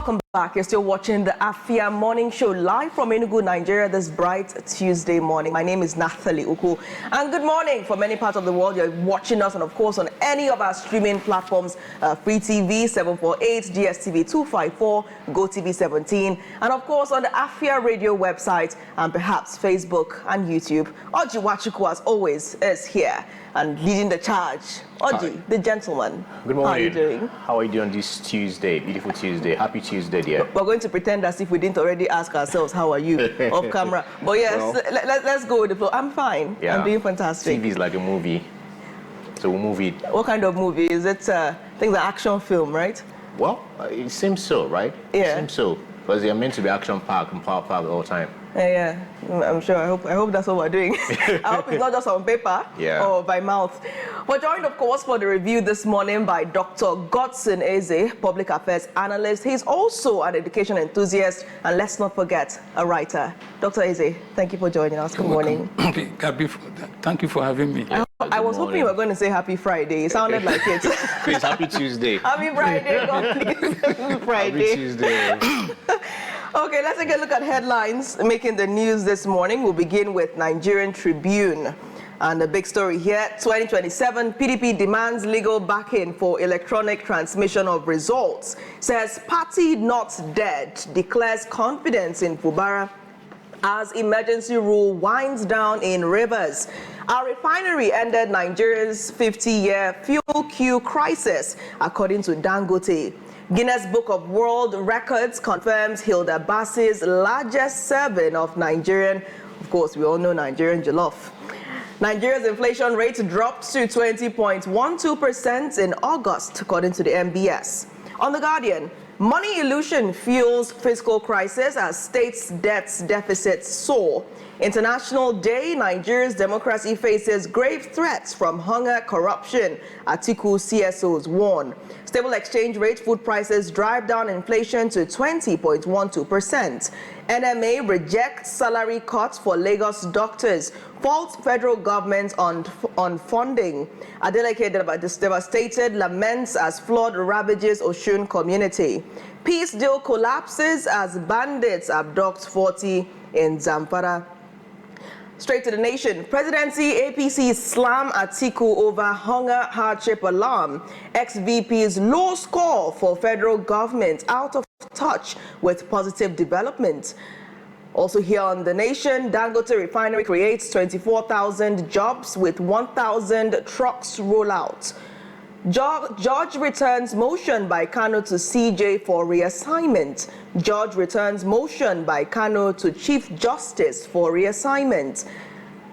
Welcome back. You're still watching the Afia Morning Show live from Enugu, Nigeria this bright Tuesday morning. My name is Nathalie Uku. And good morning for many parts of the world. You're watching us, and of course on any of our streaming platforms, Free TV 748, DSTV 254, GoTV 17, and of course on the Afia Radio website, and perhaps Facebook and YouTube. Oji Wachuku, as always, is here and leading the charge. Oji, the gentleman. Good morning. How are you doing? How are you doing this Tuesday? Beautiful Tuesday. Happy Tuesday, dear. We're going to pretend as if we didn't already ask ourselves, how are you, off camera. But yes, well, let's go with the flow. I'm fine. Yeah. I'm doing fantastic. TV is like a movie. So we'll move it. What kind of movie? Is it, I think, the action film, right? Well, it seems so, right? Yeah. It seems so. Because they're meant to be action-packed and power-packed all the time. Yeah, I'm sure. I hope that's what we're doing. I hope it's not just on paper or by mouth. We're joined, of course, for the review this morning by Dr. Godson Eze, public affairs analyst. He's also an education enthusiast, and let's not forget, a writer. Dr. Eze, thank you for joining us. Good morning. Thank you for having me. I was hoping you were going to say Happy Friday. It sounded like it. It's Happy Tuesday. Happy Friday, God, please. Happy Friday. Happy Tuesday. Okay, let's take a look at headlines making the news this morning. We'll begin with Nigerian Tribune. And the big story here, 2027, PDP demands legal backing for electronic transmission of results. Says party not dead, declares confidence in Fubara as emergency rule winds down in rivers. Our refinery ended Nigeria's 50-year fuel queue crisis, according to Dangote. Guinness Book of World Records confirms Hilda Bassi's largest serving of Nigerian, of course, we all know Nigerian jollof. Nigeria's inflation rate dropped to 20.12% in August, according to the MBS. On The Guardian, money illusion fuels fiscal crisis as states' debts deficits soar. International Day, Nigeria's democracy faces grave threats from hunger, corruption, Atiku CSOs warn. Stable exchange rate, food prices drive down inflation to 20.12%. NMA rejects salary cuts for Lagos doctors, faults federal government on funding. Adeleke devastated laments as flood ravages Osun community. Peace deal collapses as bandits abduct 40 in Zamfara. Straight to the nation. Presidency APC slam Atiku over hunger hardship alarm. Ex-VP's low score for federal government out of touch with positive development. Also here on The Nation, Dangote refinery creates 24,000 jobs with 1,000 trucks rollout. Judge returns motion by Kano to CJ for reassignment. Judge returns motion by Kano to Chief Justice for reassignment.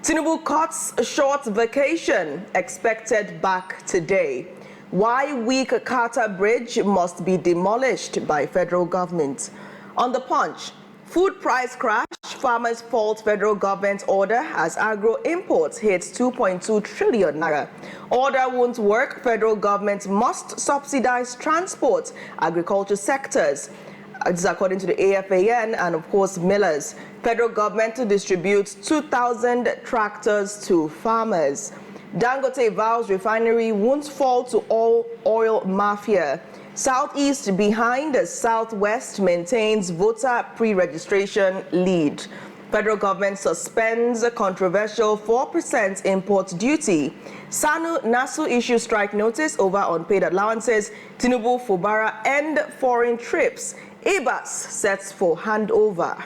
Tinubu cuts short vacation, expected back today. Why weak Carter Bridge must be demolished by federal government. On The Punch, food price crash, farmers fault federal government order as agro imports hits 2.2 trillion naira. Order won't work, federal government must subsidize transport, agriculture sectors. This is according to the AFAN and of course millers. Federal government to distribute 2,000 tractors to farmers. Dangote vows refinery won't fall to all oil mafia. Southeast behind the Southwest maintains voter pre-registration lead. Federal government suspends a controversial 4% import duty. NASU issues strike notice over unpaid allowances. Tinubu Fubara end foreign trips. Abas sets for handover.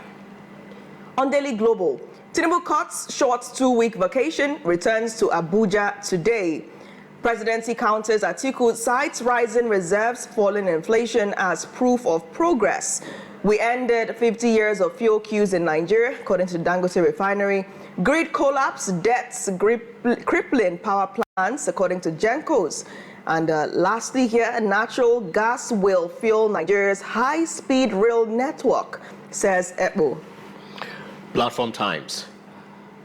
On Daily Global, Tinubu cuts short 2-week vacation, returns to Abuja today. Presidency counters Atiku cites rising reserves, falling inflation as proof of progress. We ended 50 years of fuel queues in Nigeria, according to Dangote refinery. Grid collapse, debts crippling power plants, according to Gencos. And lastly here, natural gas will fuel Nigeria's high-speed rail network, says EPO. Platform Times.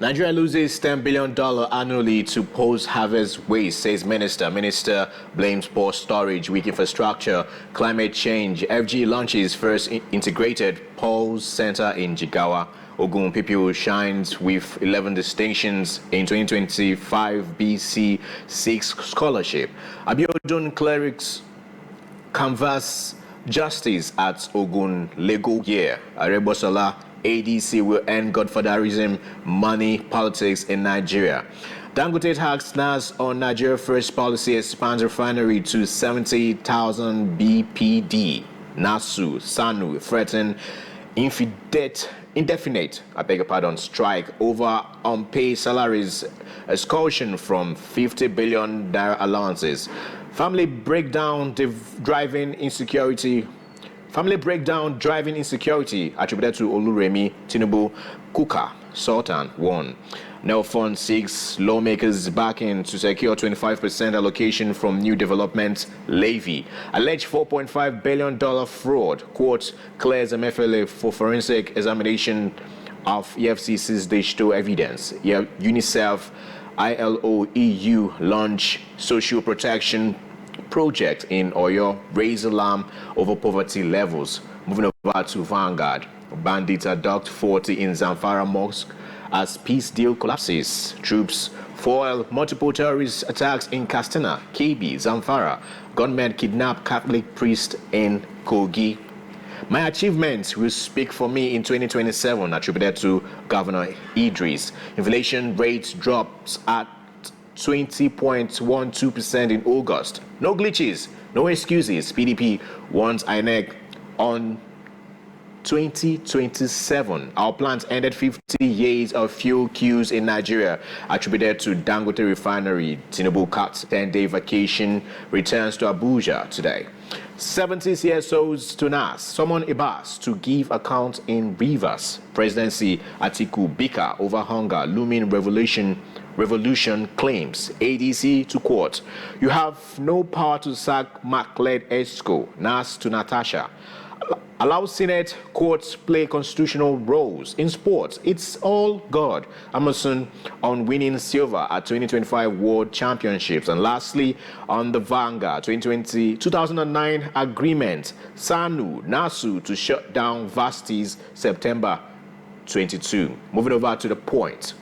Nigeria loses $10 billion annually to post-harvest waste, says Minister. Minister blames poor storage, weak infrastructure, climate change. FG launches first integrated polls center in Jigawa. Ogun PPO shines with 11 distinctions in 2025 BC6 scholarship. Abiodun clerics canvass justice at Ogun Lego year. Arebosola ADC will end godfatherism, money, politics in Nigeria. Dangote tax NAS on Nigeria First policy expands refinery to 70,000 BPD. NASU, SANU threaten indefinite strike over unpaid salaries, exclusion from 50 billion naira allowances. Family breakdown driving insecurity attributed to Oluremi Tinubu Kuka Sultan 1. Nelfon seeks lawmakers backing to secure 25% allocation from new development levy. Alleged $4.5 billion fraud, court clears MFLA for forensic examination of EFCC's digital evidence. UNICEF, ILO, EU launch social protection project in Oyo, raise alarm over poverty levels. Moving over to Vanguard. Bandits abduct 40 in Zamfara mosque as peace deal collapses. Troops foil multiple terrorist attacks in Katsina, KB, Zamfara. Gunmen kidnap Catholic priest in Kogi. My achievements will speak for me in 2027, attributed to Governor Idris. Inflation rate drops at 20.12% in August. No glitches, no excuses. PDP warns INEC on 2027. Our plant ended 50 years of fuel queues in Nigeria, attributed to Dangote refinery. Tinubu cuts 10-day vacation, returns to Abuja today. 70 CSOs to NAS, summon Ibas to give account in Rivers. Presidency Atiku Bika over hunger, looming revolution claims. ADC to court. You have no power to sack Mac-led ESCO. NAS to Natasha. Allow Senate courts play constitutional roles. In sports, it's all God. Amazon on winning silver at 2025 World Championships. And lastly, on the Vanguard 2009 agreement, SANU, NASU to shut down Vastis September 22. Moving over to the point.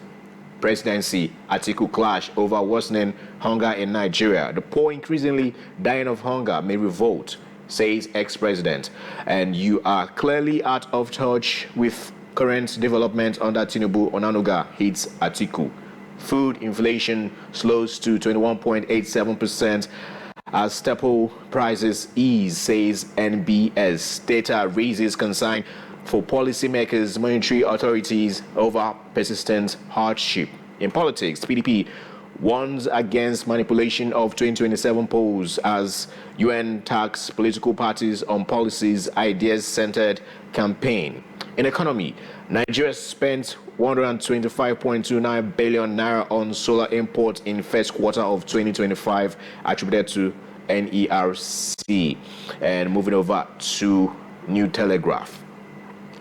Presidency, Atiku clash over worsening hunger in Nigeria. The poor increasingly dying of hunger may revolt, says ex-president. And you are clearly out of touch with current development under Tinubu. Onanuga hits Atiku. Food inflation slows to 21.87% as staple prices ease, says NBS. Data raises concern for policymakers, monetary authorities over persistent hardship. In politics, PDP warns against manipulation of 2027 polls as UN tax political parties on policies, ideas-centered campaign. In economy, Nigeria spent 125.29 billion naira on solar imports in first quarter of 2025, attributed to NERC. And moving over to New Telegraph.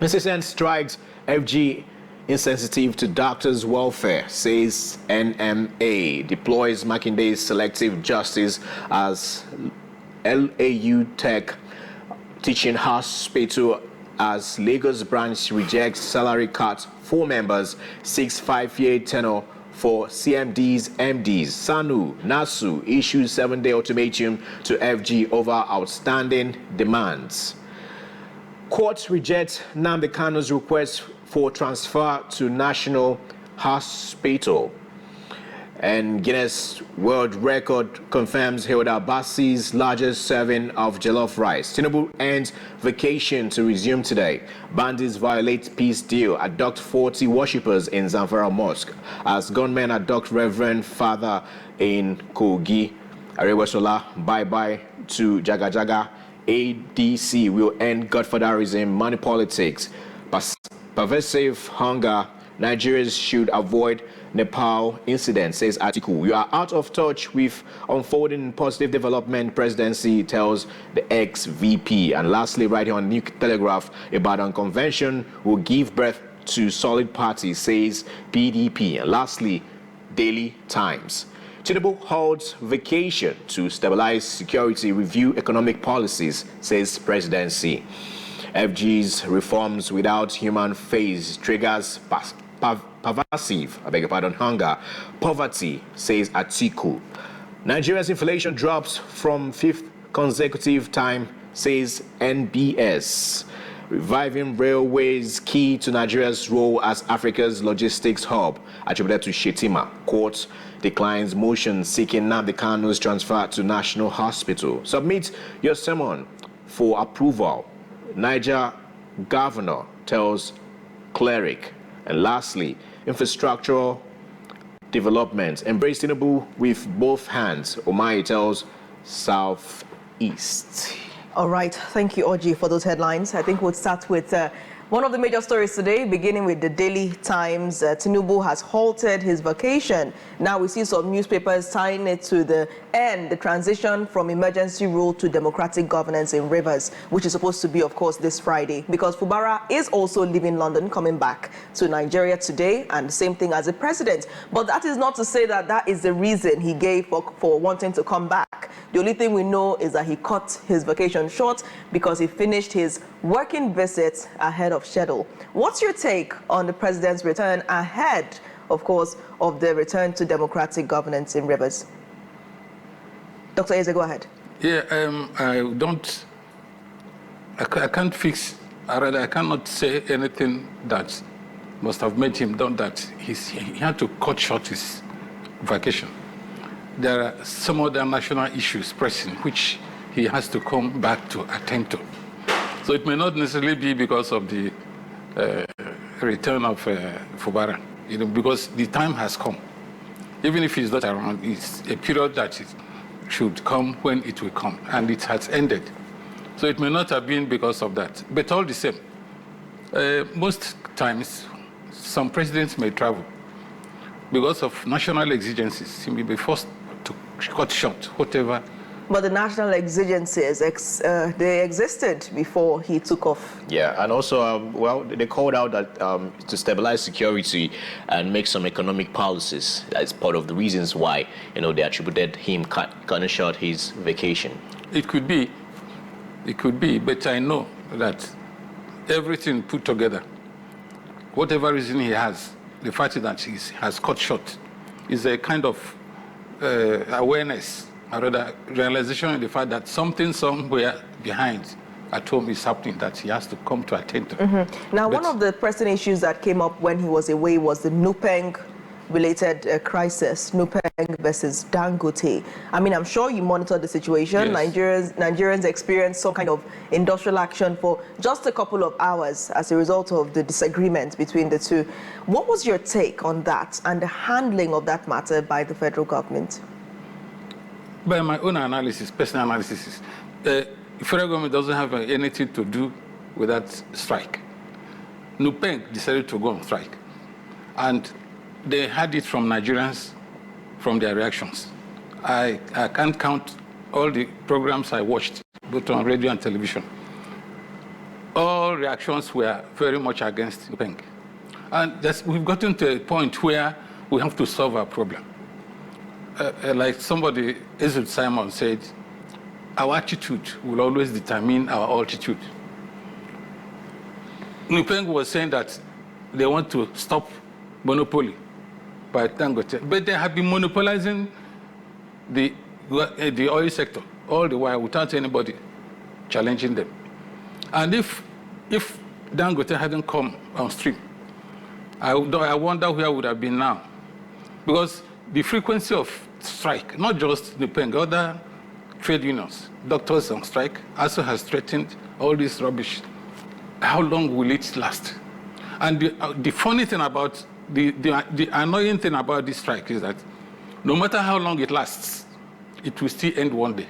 Assistant strikes FG insensitive to doctors' welfare, says NMA. Deploys Makinde's selective justice as LAU Tech Teaching Hospital as Lagos branch rejects salary cut. 4 members, 6 5-year tenure for CMDs, MDs. SANU, NASU issues 7-day ultimatum to FG over outstanding demands. Court rejects Nnamdi Kanu's request for transfer to National Hospital. And Guinness World Record confirms Hilda Bassi's largest serving of jollof rice. Tinubu ends vacation to resume today. Bandits violate peace deal, abduct 40 worshippers in Zamfara Mosque. As gunmen abduct Reverend Father in Kogi. Arebosola, bye-bye to Jaga Jaga. ADC will end godfatherism, money politics, pervasive hunger. Nigerians should avoid Nepal incident, says Atiku. You are out of touch with unfolding positive development, presidency tells the ex-VP. And lastly, right here on New Telegraph, Ibadan convention will give birth to solid party, says PDP. And lastly, Daily Times. Tinubu holds vacation to stabilize security, review economic policies, says presidency. FG's reforms without human face triggers pervasive, hunger, poverty, says Atiku. Nigeria's inflation drops from 5th consecutive time says NBS. Reviving railways key to Nigeria's role as Africa's logistics hub, attributed to Shetima. Court declines motion seeking Nnamdi Kanu's transfer to National Hospital. Submit your sermon for approval. Niger governor tells cleric. And lastly, infrastructural development. Embrace Tinubu with both hands. Omayi tells Southeast. All right. Thank you, Oji, for those headlines. I think we'll start with one of the major stories today, beginning with the Daily Times. Tinubu has halted his vacation. Now we see some newspapers tying it to the transition from emergency rule to democratic governance in Rivers, which is supposed to be, of course, this Friday, because Fubara is also leaving London, coming back to Nigeria today, and the same thing as the president. But that is not to say that that is the reason he gave for wanting to come back. The only thing we know is that he cut his vacation short because he finished his working visit ahead of schedule. What's your take on the president's return ahead, of course, of the return to democratic governance in Rivers? Dr. Eze, go ahead. Yeah, I can't fix, or rather, I cannot say anything that must have made him done that. He had to cut short his vacation. There are some other national issues pressing, which he has to come back to attend to. So it may not necessarily be because of the return of Fubara, because the time has come. Even if he's not around, it's a period that it should come when it will come, and it has ended. So it may not have been because of that. But all the same, most times, some presidents may travel because of national exigencies. He may be forced to cut short whatever. But the national exigencies, they existed before he took off. Yeah, and also, well, they called out that to stabilize security and make some economic policies. That's part of the reasons why, they attributed him cutting short his vacation. It could be, but I know that everything put together, whatever reason he has, the fact that he has cut short is a kind of awareness, or rather realization of the fact that something somewhere behind at home is happening that he has to come to attend to. Now, one of the pressing issues that came up when he was away was the Nupeng-related crisis, Nupeng versus Dangote. I mean, I'm sure you monitor the situation. Yes. Nigerians experienced some kind of industrial action for just a couple of hours as a result of the disagreement between the two. What was your take on that and the handling of that matter by the federal government? By my own analysis, personal analysis, the federal government doesn't have anything to do with that strike. Nupeng decided to go on strike, and they had it from Nigerians, from their reactions. I can't count all the programs I watched, both on radio and television. All reactions were very much against Nupeng. And we've gotten to a point where we have to solve our problem. Like somebody, Eze Simon, said, our attitude will always determine our altitude. Nupeng was saying that they want to stop monopoly by Dangote, but they have been monopolizing the oil sector all the while without anybody challenging them. And if Dangote hadn't come on stream, I wonder where I would have been now. Because the frequency of strike, not just Nupeng, other trade unions, doctors on strike, also has threatened all this rubbish. How long will it last? And the funny thing about, the annoying thing about this strike is that no matter how long it lasts, it will still end one day.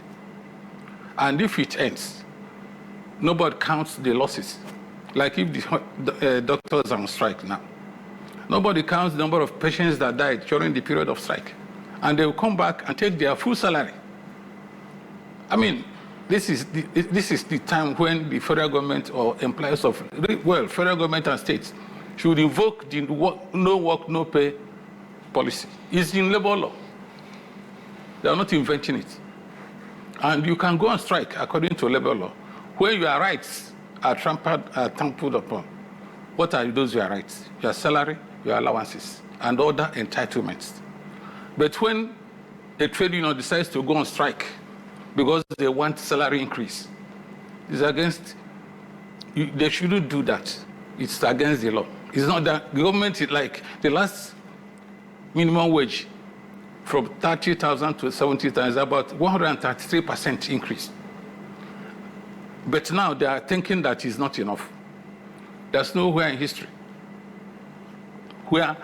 And if it ends, nobody counts the losses. Like if the doctors are on strike now, nobody counts the number of patients that died during the period of strike. And they will come back and take their full salary. I mean, this is the time when the federal government or employers of, well, federal government and states should invoke the no work, no pay policy. It's in labor law. They are not inventing it. And you can go on strike according to labor law, where your rights are trampled upon. What are those your rights? Your salary, your allowances, and other entitlements. But when a trade union decides to go on strike because they want salary increase, It's against, they shouldn't do that. It's against the law. It's not that the government is like the last minimum wage from 30,000 to 70,000 is about 133% increase. But now they are thinking that is not enough. There's nowhere in history where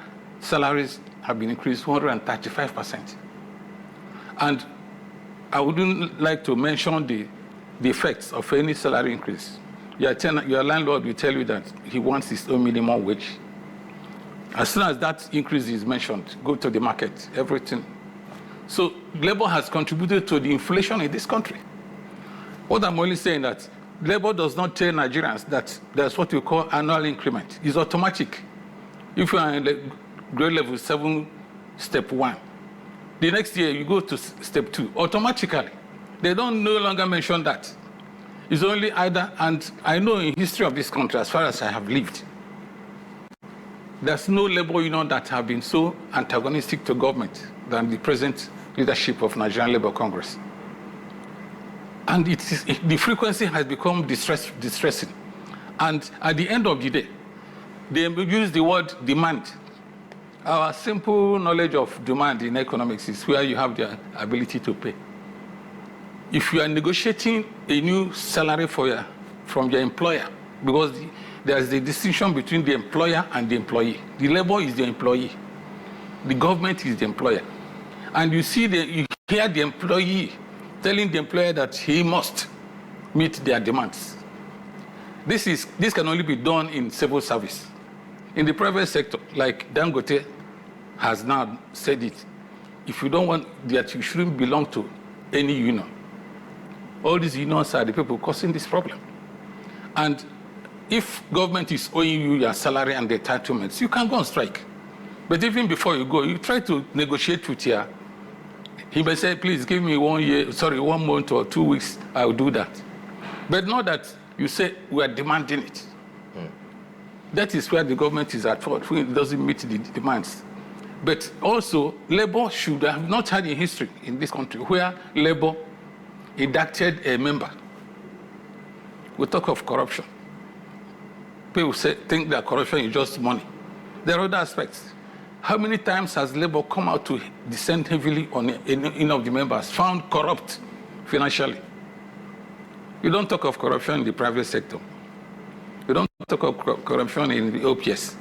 salaries have been increased 135%. And I wouldn't like to mention the effects of any salary increase. Your landlord will tell you that he wants his own minimum wage. As soon as that increase is mentioned, go to the market, everything. So labor has contributed to the inflation in this country. What I'm only saying that labor does not tell Nigerians that there's what we call annual increment. It's automatic. If you are in grade level 7, step 1, the next year you go to step 2, automatically. They don't no longer mention that. It's only either, and I know in history of this country, as far as I have lived, there's no labor union that have been so antagonistic to government than the present leadership of Nigerian Labour Congress. And the frequency has become distressing. And at the end of the day, they use the word demand. Our simple knowledge of demand in economics is where you have the ability to pay. If you are negotiating a new salary from your employer, because there's the distinction between the employer and the employee. The labor is the employee. The government is the employer. And you hear the employee telling the employer that he must meet their demands. This can only be done in civil service. In the private sector, like Dangote has now said it, if you don't want that, you shouldn't belong to any union. All these unions are the people causing this problem. And if government is owing you your salary and the entitlements, you can go on strike. But even before you go, you try to negotiate with he may say, please give me 1 month or 2 weeks, I'll do that. But not that you say we are demanding it. That is where the government is at fault, when it doesn't meet the demands. But also, labor should have not had a history in this country where labor inducted a member. We talk of corruption. People think that corruption is just money. There are other aspects. How many times has labor come out to descend heavily on any of the members, found corrupt financially? You don't talk of corruption in the private sector. You don't talk of corruption in the OPS,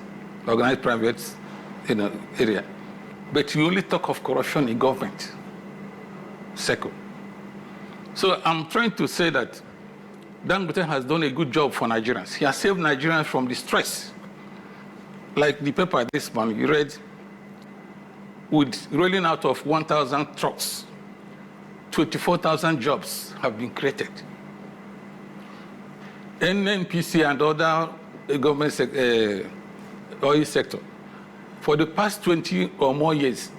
organized private area. But you only talk of corruption in government sector. So I'm trying to say that Dangote has done a good job for Nigerians. He has saved Nigerians from the stress. Like the paper this morning, you read, with rolling out of 1,000 trucks, 24,000 jobs have been created. NNPC and other government oil sector, for the past 20 or more years,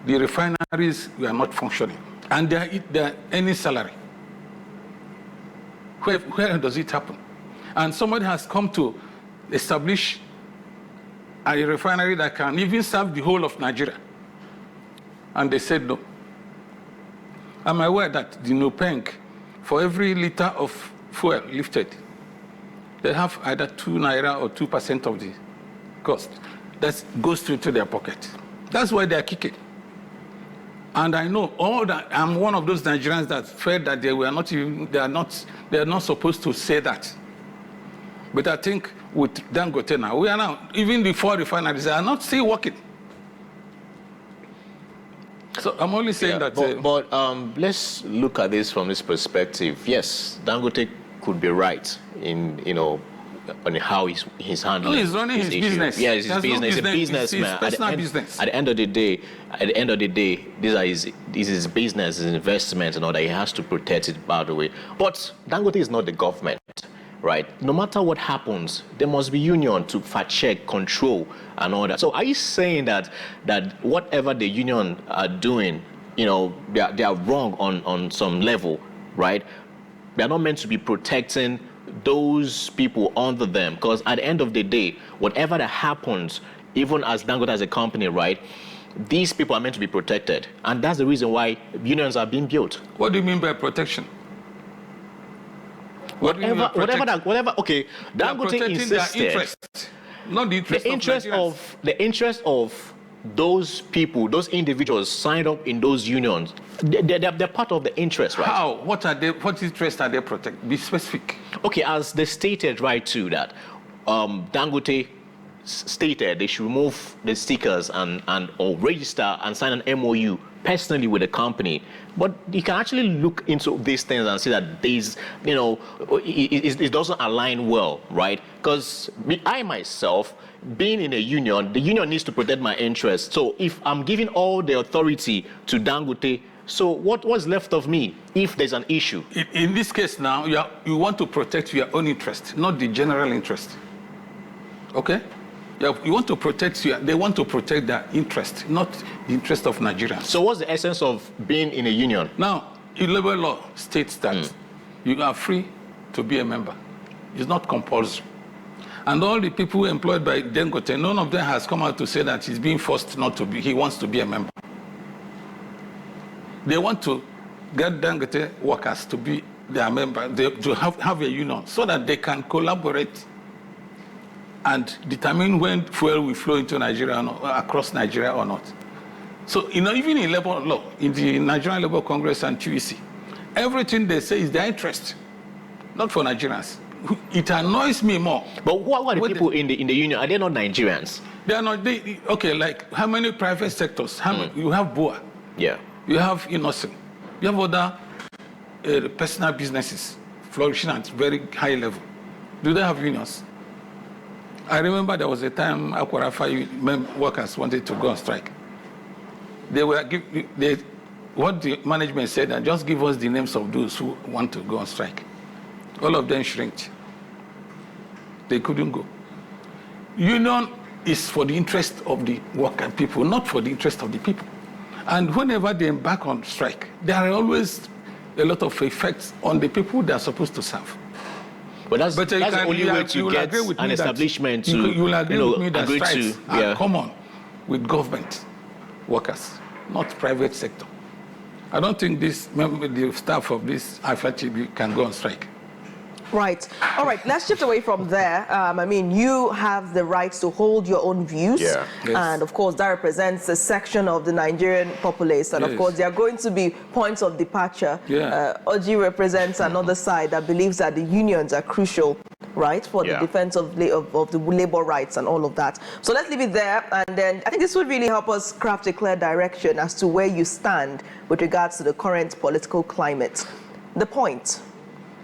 the refineries were not functioning. And they are earning salary. Where does it happen? And somebody has come to establish a refinery that can even serve the whole of Nigeria. And they said no. I'm aware that the NOPENG, for every liter of fuel lifted, they have either 2 naira or 2% of the cost. That goes into their pocket. That's why they are kicking. And I know all that. I'm one of those Nigerians that felt that they are not supposed to say that. But I think with Dangote now, we are now, even the 4 refineries are not still working. So I'm only saying that. But let's look at this from this perspective. Yes, Dangote could be right in, on how he's handling. No, he's running his business. Yeah, it's his business. He's a businessman. It's personal business. At the end of the day, this is his business, his investment, and all that. He has to protect it, by the way. But Dangote is not the government, right? No matter what happens, there must be union to fact check, control, and all that. So are you saying that whatever the union are doing, they are wrong on some level, right? They are not meant to be protecting those people under them, because at the end of the day, whatever that happens, even as Dangote as a company, right, these people are meant to be protected, and that's the reason why unions are being built. What do you mean by protection? Whatever. Okay, Dangote insisted. Interest, not the interest of those people, those individuals signed up in those unions. They're part of the interest, right? How? What interest are they protecting? Be specific. Okay, as they stated right too that Dangote stated they should remove the stickers or register and sign an MOU personally with the company. But you can actually look into these things and see that these, it doesn't align well, right? Because I myself, being in a union, the union needs to protect my interests. So if I'm giving all the authority to Dangote, so what's left of me if there's an issue? In this case now, you want to protect your own interest, not the general interest. Okay? You want to protect they want to protect their interest, not the interest of Nigerians. So what's the essence of being in a union? Now, labor law states that you are free to be a member. It's not compulsory. And all the people employed by Dangote, none of them has come out to say that he's being forced not to be, he wants to be a member. They want to get Dangote workers to be their member, to have a union so that they can collaborate and determine when fuel will flow into Nigeria across Nigeria or not. So, even in labor law, in the Nigerian Labour Congress and TUC, everything they say is their interest, not for Nigerians. It annoys me more. But who are the people in the union? Are they not Nigerians? They are not. Okay, like how many private sectors? You have BOA. Yeah. You have Innocent. You have other personal businesses flourishing at very high level. Do they have unions? I remember there was a time Aquarafa workers wanted to go on strike. What the management said, and just give us the names of those who want to go on strike. All of them shrinked. They couldn't go. Union is for the interest of the working people, not for the interest of the people. And whenever they embark on strike, there are always a lot of effects on the people they are supposed to serve. But that's the only way to get an establishment to agree to are common with government workers, not private sector. I don't think the staff of this Afia TV can go on strike. Right. All right. Let's shift away from there. You have the right to hold your own views. Yeah. Yes. And, of course, that represents a section of the Nigerian populace. And, of course, there are going to be points of departure. Yeah. Oji represents another side that believes that the unions are crucial, right, for the defense of the labor rights and all of that. So let's leave it there. And then I think this would really help us craft a clear direction as to where you stand with regards to the current political climate. The point: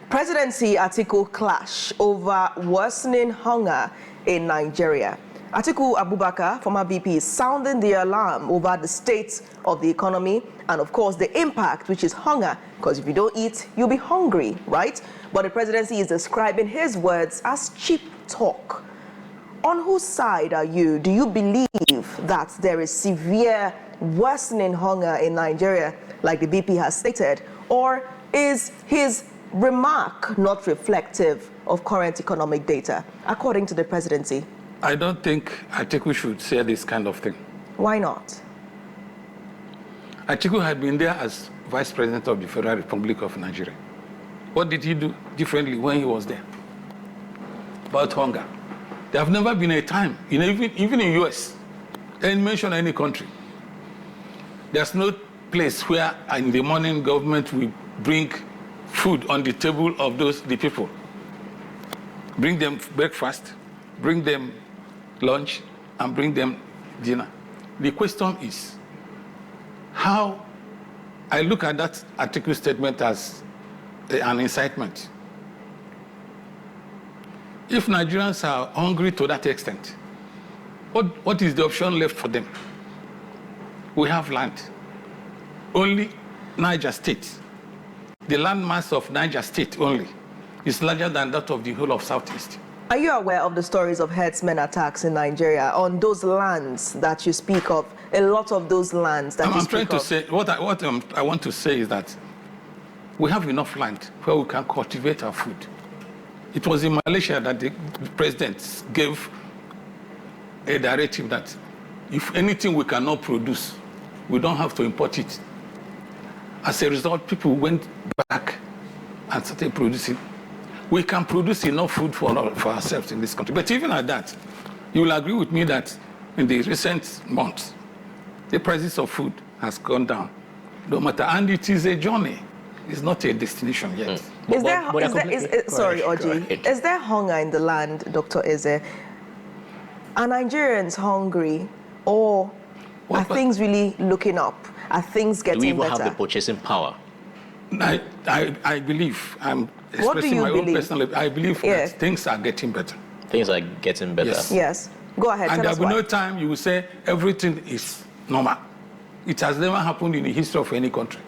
Presidency-Atiku clash over worsening hunger in Nigeria. Atiku Abubakar, former VP, is sounding the alarm over the state of the economy and, of course, the impact, which is hunger, because if you don't eat, you'll be hungry, right? But the presidency is describing his words as cheap talk. On whose side are you? Do you believe that there is severe worsening hunger in Nigeria, like the VP has stated, or is his remark not reflective of current economic data, according to the presidency? I don't think Atiku should say this kind of thing. Why not? Atiku had been there as Vice President of the Federal Republic of Nigeria. What did he do differently when he was there? About hunger. There have never been a time, even in US, and mention any country. There's no place where in the morning government will bring food on the table of the people. Bring them breakfast, bring them lunch, and bring them dinner. The question is, how I look at that article statement as an incitement. If Nigerians are hungry to that extent, what is the option left for them? We have land. Only Niger State, the landmass of Niger State only, is larger than that of the whole of Southeast. Are you aware of the stories of herdsmen attacks in Nigeria on those lands that you speak of? A lot of those lands that you speak of. What I want to say is that we have enough land where we can cultivate our food. It was in Malaysia that the president gave a directive that if anything we cannot produce, we don't have to import it. As a result, people went back and started producing. we can produce enough food for ourselves in this country. But even at that, you will agree with me that in the recent months, the prices of food has gone down. No matter, and it is a journey. It's not a destination yet. Sorry, Oji. Is there hunger in the land, Dr. Eze? Are Nigerians hungry, or are things really looking up? Are things getting better? Do we even have the purchasing power? I believe, I'm expressing my own personal, I believe that things are getting better. Things are getting better. Yes. Go ahead. And there will be no time you will say everything is normal. It has never happened in the history of any country.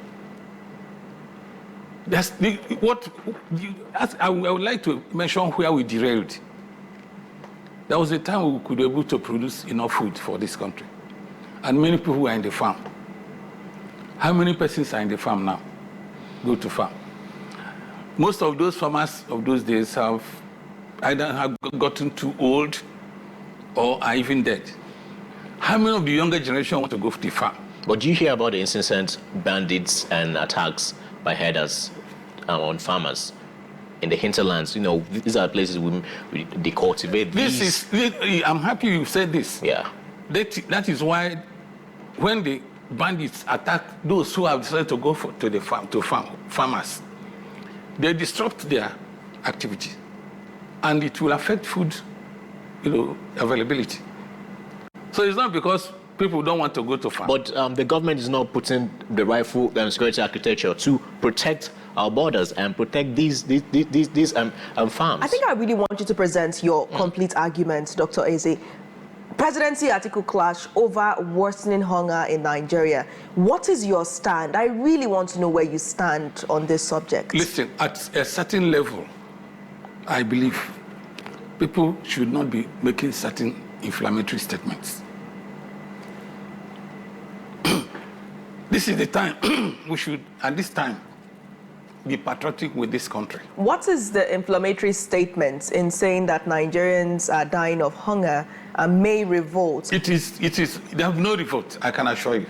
I would like to mention where we derailed. There was a time we could be able to produce enough food for this country. And many people were in the farm. How many persons are in the farm now? Go to farm. Most of those farmers of those days have either gotten too old or are even dead. How many of the younger generation want to go to the farm? But do you hear about the incessant bandits and attacks by herders on farmers in the hinterlands? You know, these are places they cultivate these. I'm happy you said this. Yeah. That is why when the bandits attack those who have decided to go to the farm, farmers, they disrupt their activity. And it will affect food, availability. So it's not because people don't want to go to farm. But the government is not putting the rightful security architecture to protect our borders and protect these farms. I think I really want you to present your complete argument, Dr. Eze. Presidency article clash over worsening hunger in Nigeria. What is your stand? I really want to know where you stand on this subject. Listen, at a certain level, I believe people should not be making certain inflammatory statements. This is the time we should, at this time, be patriotic with this country. What is the inflammatory statement in saying that Nigerians are dying of hunger and may revolt? It is, they have no revolt, I can assure you.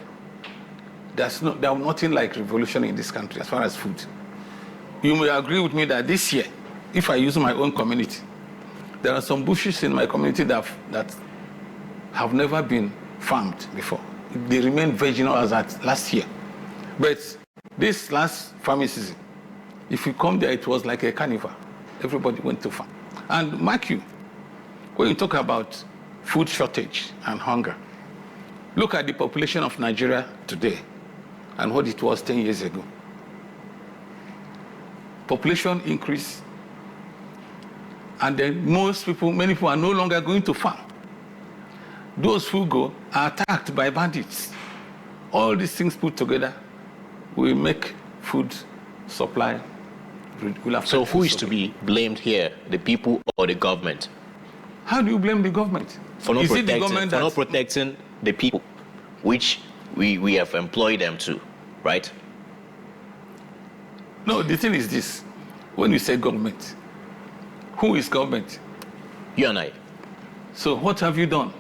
There's nothing like revolution in this country as far as food. You may agree with me that this year, if I use my own community, there are some bushes in my community that have never been farmed before. They remain virginal as at last year. But this last farming season, if you come there, it was like a carnival. Everybody went to farm. And mark you, when you talk about food shortage and hunger, look at the population of Nigeria today and what it was 10 years ago. Population increase, and then many people are no longer going to farm. Those who go are attacked by bandits. All these things put together will make food supply. So who is to be blamed here, the people or the government? How do you blame the government? For not protecting the people, which we have employed them to, right? No, the thing is this. When you say government, who is government? You and I. So what have you done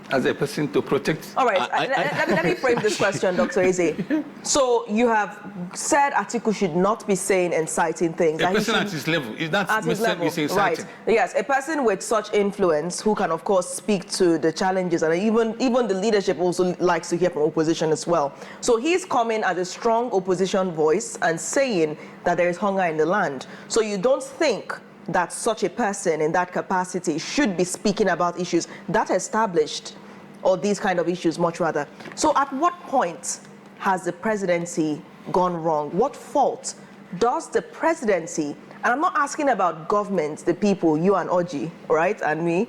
as a person to protect? All right, let me frame this question, Dr. Eze. So you have said Atiku should not be saying inciting things. A person at his level, at his level, is inciting. Right. Yes, a person with such influence who can, of course, speak to the challenges, and even the leadership also likes to hear from opposition as well. So he's coming as a strong opposition voice and saying that there is hunger in the land. So you don't think that such a person in that capacity should be speaking about issues that established, or these kind of issues much rather. So at what point has the presidency gone wrong? What fault does the presidency, and I'm not asking about government, the people, you and Oji, right, and me.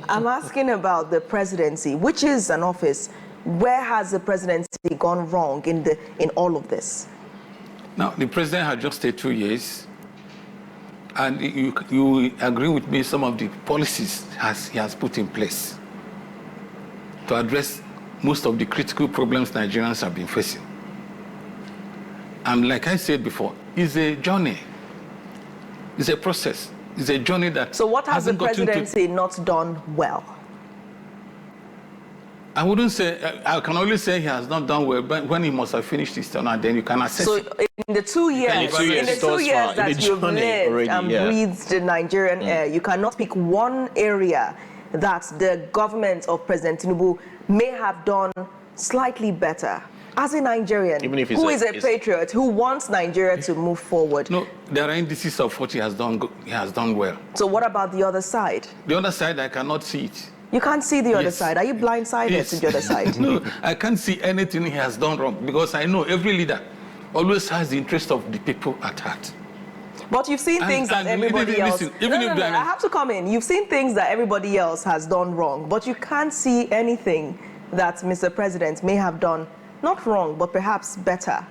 I'm asking about the presidency, which is an office. Where has the presidency gone wrong in all of this? Now, the president had just stayed 2 years. And you agree with me, some of the policies he has put in place to address most of the critical problems Nigerians have been facing. And like I said before, it's a journey. It's a process. It's a journey that. So what has the presidency not done well? I wouldn't say, I can only say he has not done well, but when he must have finished his turn, and then you can assess So it. in the 2 years, that you've lived and breathed the Nigerian air, you cannot pick one area that the government of President Tinubu may have done slightly better. As a Nigerian, even if who is a patriot, who wants Nigeria to move forward. No, there are indices of what he has done well. So what about the other side? The other side, I cannot see it. You can't see the other side. Are you blindsided to the other side? No, I can't see anything he has done wrong, because I know every leader always has the interest of the people at heart. But you've seen things that everybody else... I have to come in. You've seen things that everybody else has done wrong, but you can't see anything that Mr. President may have done, not wrong, but perhaps better.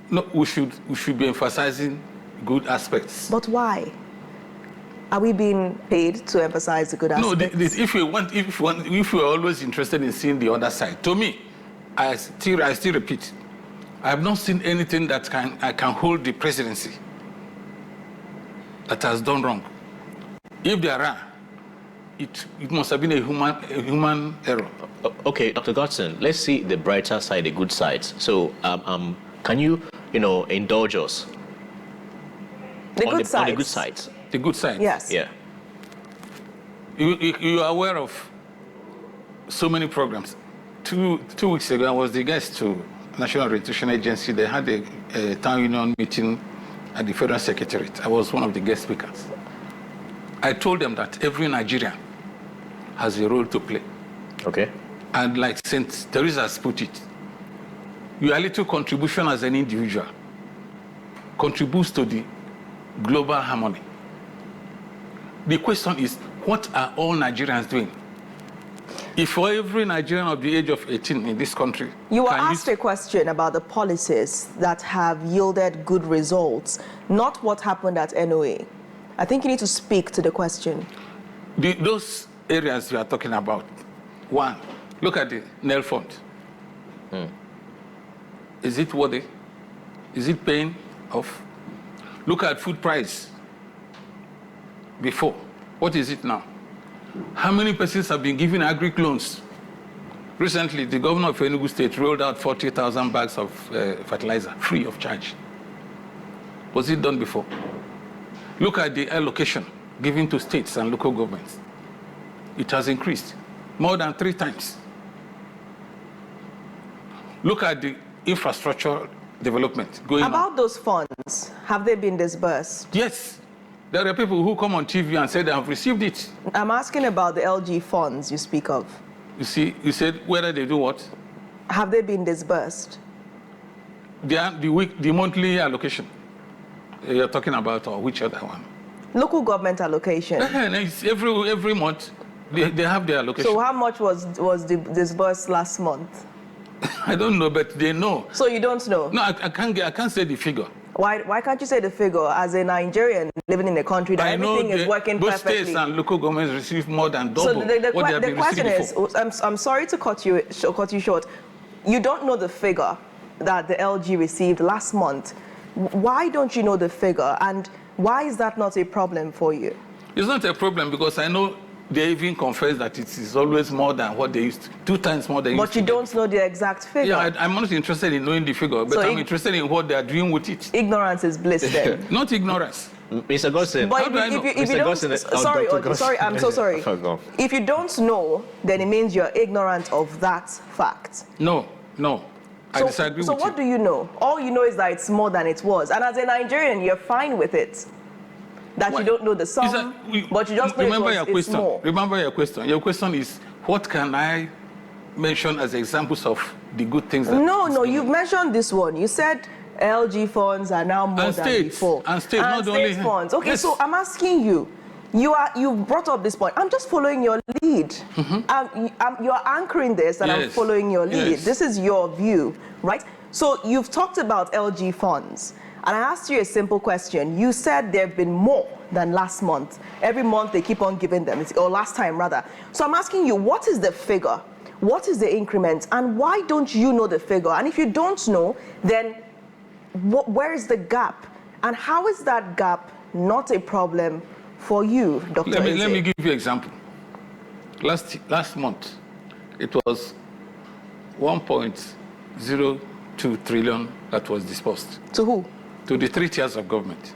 No, we should be emphasizing good aspects. But why? Are we being paid to emphasize the good aspects? No, if we're always interested in seeing the other side, to me, I still repeat, I have not seen anything that I can hold the presidency that has done wrong. If there are, it must have been a human error. Okay, Dr. Godson, let's see the brighter side, the good sides. So, can you indulge us on the good sides? The good sides? Yes. Yeah. You are aware of so many programs. Two weeks ago, I was the guest to National Orientation Agency. They had a town union meeting at the Federal Secretariat. I was one of the guest speakers. I told them that every Nigerian has a role to play. Okay. And like St. Teresa has put it, your little contribution as an individual contributes to the global harmony. The question is, what are all Nigerians doing? If for every Nigerian of the age of 18 in this country... You were asked a question about the policies that have yielded good results, not what happened at NOA. I think you need to speak to the question. Those areas you are talking about, one, look at the NEL fund. Is it worthy? Is it paying off? Look at food price. Before, what is it now? How many persons have been given agri loans? Recently, the governor of Enugu State rolled out 40,000 bags of fertilizer, free of charge. Was it done before? Look at the allocation given to states and local governments. It has increased more than 3 times. Look at the infrastructure development going on. About those funds, have they been disbursed? Yes. There are people who come on TV and say they have received it. I'm asking about the LG funds you speak of. You see, you said whether they do what? Have they been disbursed? The monthly allocation you're talking about, or which other one? Local government allocation. It's every month they have their allocation. So how much was disbursed last month? I don't know, but they know. So you don't know? No, I can't say the figure. Why can't you say the figure? As a Nigerian living in a country that everything is working perfectly. Both states and local governments receive more than double what they have been question receiving is, before. I'm sorry to cut you short. You don't know the figure that the LG received last month. Why don't you know the figure, and why is that not a problem for you? It's not a problem because I know they even confess that it is always more than what they used to, 2 times more than But you don't know the exact figure. Yeah, I'm not interested in knowing the figure, but I'm interested in what they are doing with it. Ignorance is bliss then. Not ignorance. Mr. Godson, but if you don't, sorry, I'm so sorry. If you don't know, then it means you're ignorant of that fact. No. I disagree with you. So what do you know? All you know is that it's more than it was. And as a Nigerian, you're fine with it. That you don't know the sum, but you just know it's more. Remember your question. Your question is, what can I mention as examples of the good things that... No, you've mentioned this one. You said LG funds are now more than before. And states, not only... funds. Okay, yes. So I'm asking you, you brought up this point. I'm just following your lead. You're anchoring this, and I'm following your lead. Yes. This is your view, right? So you've talked about LG funds. And I asked you a simple question. You said there have been more than last month. Every month they keep on giving them, or last time rather. So I'm asking you, what is the figure? What is the increment? And why don't you know the figure? And if you don't know, then where is the gap? And how is that gap not a problem for you, Dr. Eze? Let me give you an example. Last month, it was 1.02 trillion that was disbursed. To who? To the 3 tiers of government.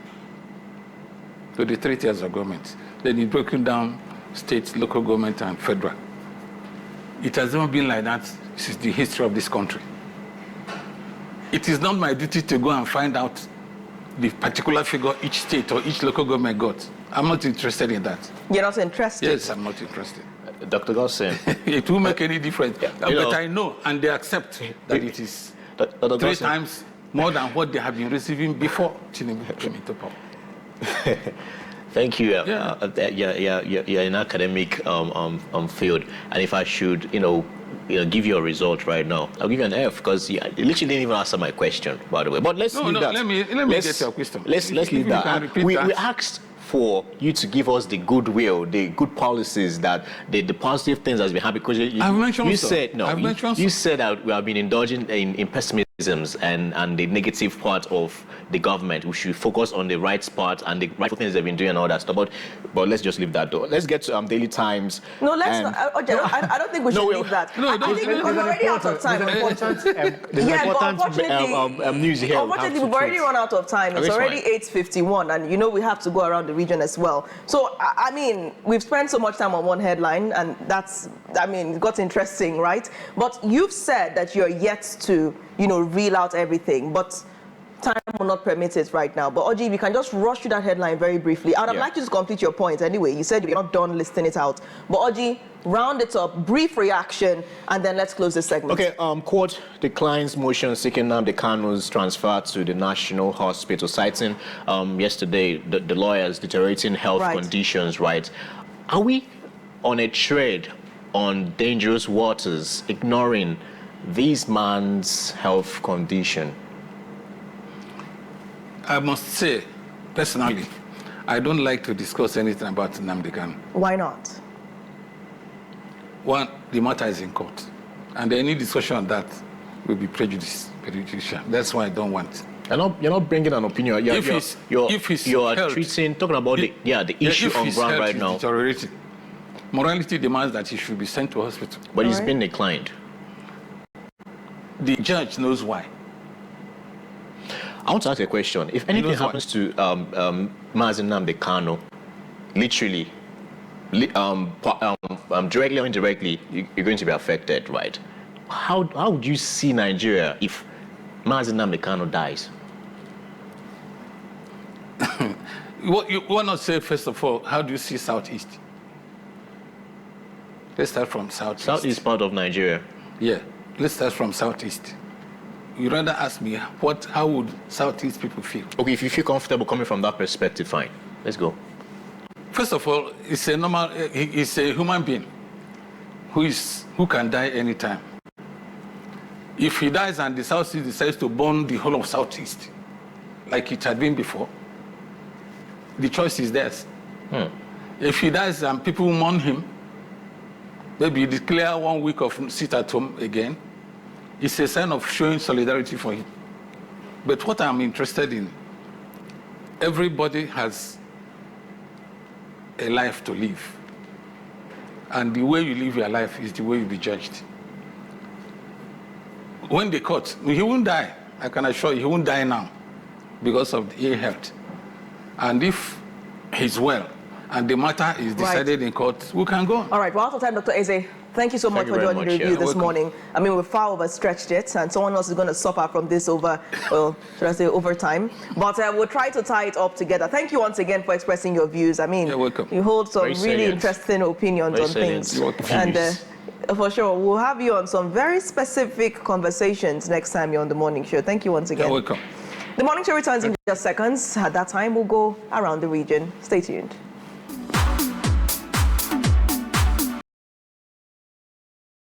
To the 3 tiers of government. Then it broken down state, local government, and federal. It has never been like that since the history of this country. It is not my duty to go and find out the particular figure each state or each local government got. I'm not interested in that. You're not interested? Yes, I'm not interested. Dr. Godson. It won't make any difference. Yeah, but I know, and they accept that it is 3 times more than what they have been receiving before Tinubu came into power. Thank you. You're in academic field, and if I should, give you a result right now, I'll give you an F because you literally didn't even answer my question, by the way. But let's leave that. Let me get your question. Let's leave that. We asked for you to give us the goodwill, the good policies, that the positive things that's been happening. Because you said no. You said that we have been indulging in pessimisms and the negative part of the government. We should focus on the right part and the rightful things they've been doing and all that stuff. But let's just leave that though. Let's get to Daily Times. No, let's not. I don't think we should leave that. No, I think we're already out of time. Unfortunately, news here. Unfortunately, we've already run out of time. It's already 8:51, and we have to go around the region as well. So, I mean, we've spent so much time on one headline, and it got interesting, right? But you've said that you're yet to, reel out everything, but time will not permit it right now. But Oji, if you can just rush through that headline very briefly. I'd like you to complete your point anyway. You said you're not done listing it out. But Oji, round it up, brief reaction, and then let's close this segment. Okay, court declines motion seeking Nnamdi Kanu's transfer to the National Hospital, citing yesterday the lawyers' deteriorating health conditions, right? Are we on a trade on dangerous waters, ignoring this man's health condition? I must say, personally, I don't like to discuss anything about Nnamdi Kanu. Why not? One, the matter is in court, and any discussion on that will be prejudicial. That's why I don't want. You're not bringing an opinion. You're treating, talking about the issue on ground right now. Deteriorating. Morality demands that he should be sent to hospital. But he's been declined. The judge knows why. I want to ask a question. If anything happens to Mazi Nnamdi Kanu, literally, directly or indirectly, you're going to be affected, right? How would you see Nigeria if Mazi Nnamdi Kanu dies? You want to say, first of all, how do you see Southeast? Let's start from Southeast. Southeast part of Nigeria. Yeah, let's start from Southeast. You rather ask me, how would Southeast people feel? Okay, if you feel comfortable coming from that perspective, fine. Let's go. First of all, he's a human being who can die anytime. If he dies and the Southeast decides to burn the whole of Southeast, like it had been before, the choice is theirs. If he dies and people mourn him, maybe declare 1 week of sit at home again, it's a sign of showing solidarity for him. But what I'm interested in, everybody has a life to live. And the way you live your life is the way you'll be judged. When they caught, he won't die. I can assure you, he won't die now because of the ill health. And if he's well, and the matter is decided in court, we can go on. All right, we're out of time, Dr. Eze. Thank you so much for joining the review this morning. I mean, we're far overstretched it, and someone else is going to suffer from this over time. But we'll try to tie it up together. Thank you once again for expressing your views. I mean, you're welcome. You hold some really interesting opinions on things. And for sure, we'll have you on some very specific conversations next time you're on The Morning Show. Thank you once again. You're welcome. The Morning Show returns in just seconds. At that time, we'll go around the region. Stay tuned.